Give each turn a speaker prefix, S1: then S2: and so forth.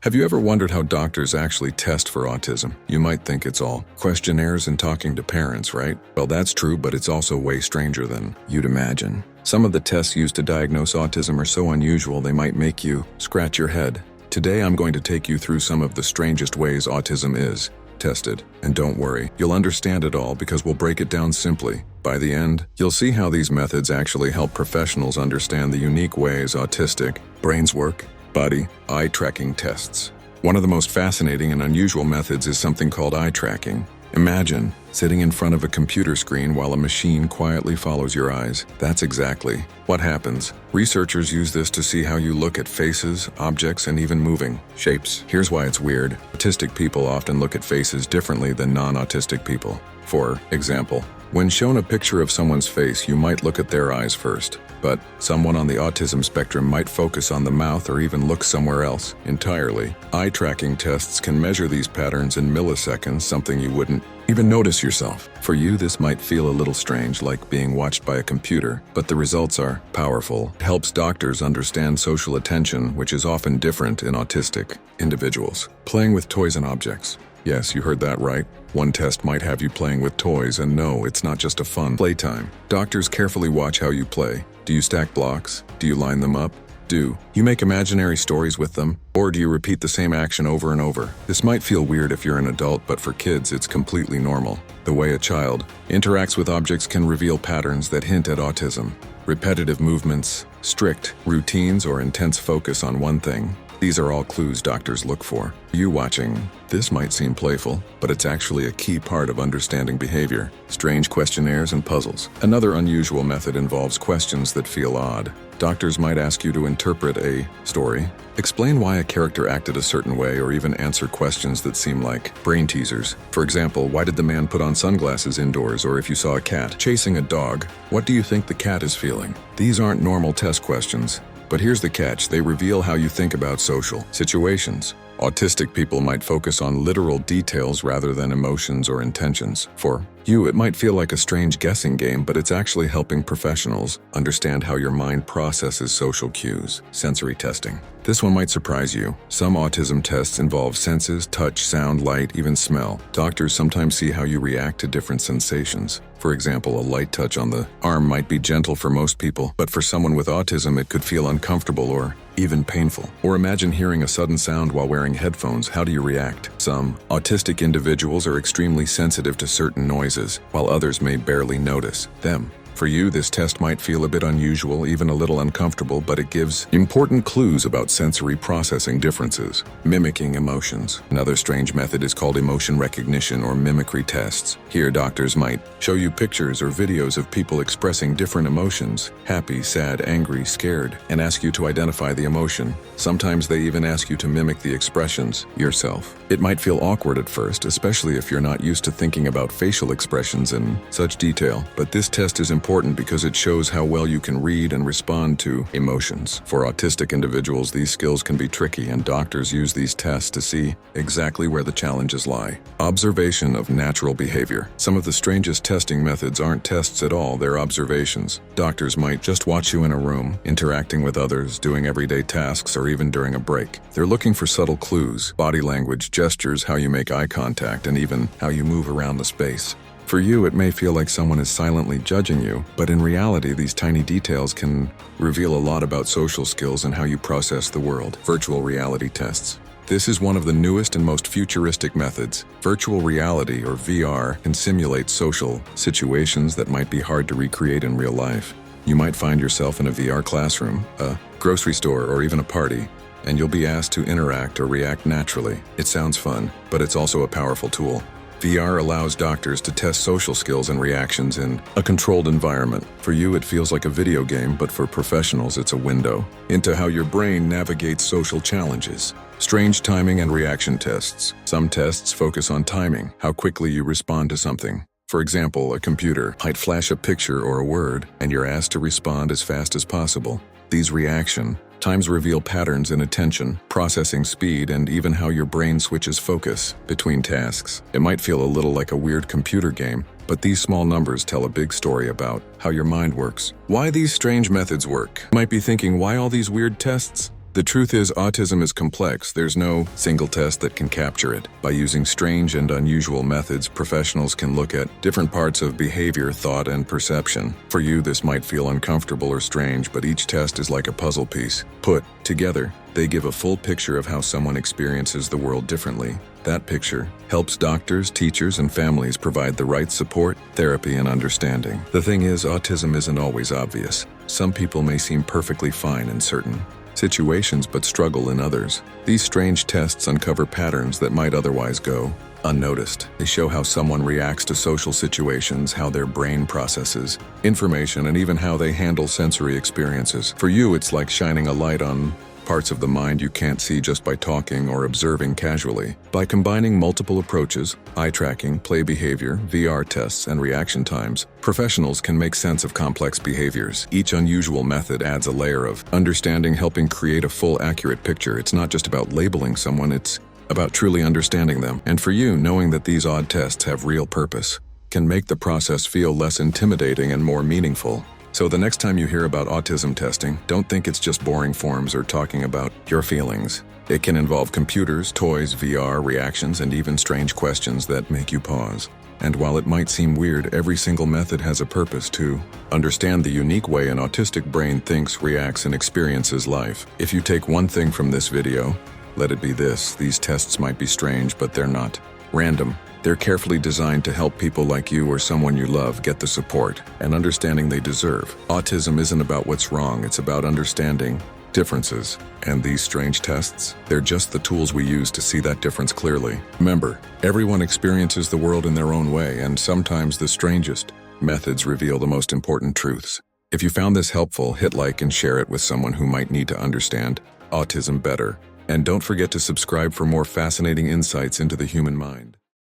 S1: Have you ever wondered how doctors actually test for autism? You might think it's all questionnaires and talking to parents, right? Well, that's true, but it's also way stranger than you'd imagine. Some of the tests used to diagnose autism are so unusual they might make you scratch your head. Today I'm going to take you through some of the strangest ways autism is tested. And don't worry, you'll understand it all because we'll break it down simply. By the end, you'll see how these methods actually help professionals understand the unique ways autistic brains work. Body, eye tracking tests. One of the most fascinating and unusual methods is something called eye tracking. Imagine sitting in front of a computer screen while a machine quietly follows your eyes. That's exactly what happens. Researchers use this to see how you look at faces, objects, and even moving shapes. Here's why it's weird. Autistic people often look at faces differently than non-autistic people. For example, when shown a picture of someone's face, you might look at their eyes first. But someone on the autism spectrum might focus on the mouth or even look somewhere else entirely. Eye tracking tests can measure these patterns in milliseconds, something you wouldn't even notice yourself. For you, this might feel a little strange, like being watched by a computer, but the results are powerful. It helps doctors understand social attention, which is often different in autistic individuals. Playing with toys and objects. Yes, you heard that right. One test might have you playing with toys, and no, it's not just a fun playtime. Doctors carefully watch how you play. Do you stack blocks? Do you line them up? Do you make imaginary stories with them? Or do you repeat the same action over and over? This might feel weird if you're an adult, but for kids, it's completely normal. The way a child interacts with objects can reveal patterns that hint at autism. Repetitive movements, strict routines, or intense focus on one thing. These are all clues doctors look for. You watching this might seem playful, but it's actually a key part of understanding behavior. Strange questionnaires and puzzles. Another unusual method involves questions that feel odd. Doctors might ask you to interpret a story, explain why a character acted a certain way, or even answer questions that seem like brain teasers. For example, why did the man put on sunglasses indoors? Or if you saw a cat chasing a dog, what do you think the cat is feeling? These aren't normal test questions. But here's the catch, they reveal how you think about social situations. Autistic people might focus on literal details rather than emotions or intentions. For you, it might feel like a strange guessing game, but it's actually helping professionals understand how your mind processes social cues. Sensory testing. This one might surprise you. Some autism tests involve senses, touch, sound, light, even smell. Doctors sometimes see how you react to different sensations. For example, a light touch on the arm might be gentle for most people, but for someone with autism, it could feel uncomfortable or even painful. Or imagine hearing a sudden sound while wearing headphones. How do you react? Some autistic individuals are extremely sensitive to certain noises, while others may barely notice them. For you, this test might feel a bit unusual, even a little uncomfortable, but it gives important clues about sensory processing differences. Mimicking emotions. Another strange method is called emotion recognition or mimicry tests. Here, doctors might show you pictures or videos of people expressing different emotions, happy, sad, angry, scared, and ask you to identify the emotion. Sometimes they even ask you to mimic the expressions yourself. It might feel awkward at first, especially if you're not used to thinking about facial expressions in such detail, but this test is important because it shows how well you can read and respond to emotions. For autistic individuals, these skills can be tricky, and doctors use these tests to see exactly where the challenges lie. Observation of natural behavior. Some of the strangest testing methods aren't tests at all, they're observations. Doctors might just watch you in a room, interacting with others, doing everyday tasks, or even during a break. They're looking for subtle clues, body language, gestures, how you make eye contact, and even how you move around the space. For you, it may feel like someone is silently judging you, but in reality, these tiny details can reveal a lot about social skills and how you process the world. Virtual reality tests. This is one of the newest and most futuristic methods. Virtual reality, or VR, can simulate social situations that might be hard to recreate in real life. You might find yourself in a VR classroom, a grocery store, or even a party, and you'll be asked to interact or react naturally. It sounds fun, but it's also a powerful tool. VR allows doctors to test social skills and reactions in a controlled environment. For you, it feels like a video game, but for professionals, it's a window into how your brain navigates social challenges. Strange timing and reaction tests. Some tests focus on timing, how quickly you respond to something. For example, a computer might flash a picture or a word, and you're asked to respond as fast as possible. These reaction times reveal patterns in attention, processing speed, and even how your brain switches focus between tasks. It might feel a little like a weird computer game, but these small numbers tell a big story about how your mind works. Why these strange methods work. You might be thinking, why all these weird tests? The truth is, autism is complex. There's no single test that can capture it. By using strange and unusual methods, professionals can look at different parts of behavior, thought, and perception. For you, this might feel uncomfortable or strange, but each test is like a puzzle piece. Put together, they give a full picture of how someone experiences the world differently. That picture helps doctors, teachers, and families provide the right support, therapy, and understanding. The thing is, autism isn't always obvious. Some people may seem perfectly fine in certain situations but struggle in others. These strange tests uncover patterns that might otherwise go unnoticed. They show how someone reacts to social situations, how their brain processes information, and even how they handle sensory experiences. For you, it's like shining a light on parts of the mind you can't see just by talking or observing casually. By combining multiple approaches, eye tracking, play behavior, VR tests, and reaction times, professionals can make sense of complex behaviors. Each unusual method adds a layer of understanding, helping create a full, accurate picture. It's not just about labeling someone, it's about truly understanding them. And for you, knowing that these odd tests have real purpose can make the process feel less intimidating and more meaningful. So the next time you hear about autism testing, don't think it's just boring forms or talking about your feelings. It can involve computers, toys, VR, reactions, and even strange questions that make you pause. And while it might seem weird, every single method has a purpose to understand the unique way an autistic brain thinks, reacts, and experiences life. If you take one thing from this video, let it be this: these tests might be strange, but they're not random. They're carefully designed to help people like you or someone you love get the support and understanding they deserve. Autism isn't about what's wrong, it's about understanding differences. And these strange tests, they're just the tools we use to see that difference clearly. Remember, everyone experiences the world in their own way, and sometimes the strangest methods reveal the most important truths. If you found this helpful, hit like and share it with someone who might need to understand autism better. And don't forget to subscribe for more fascinating insights into the human mind.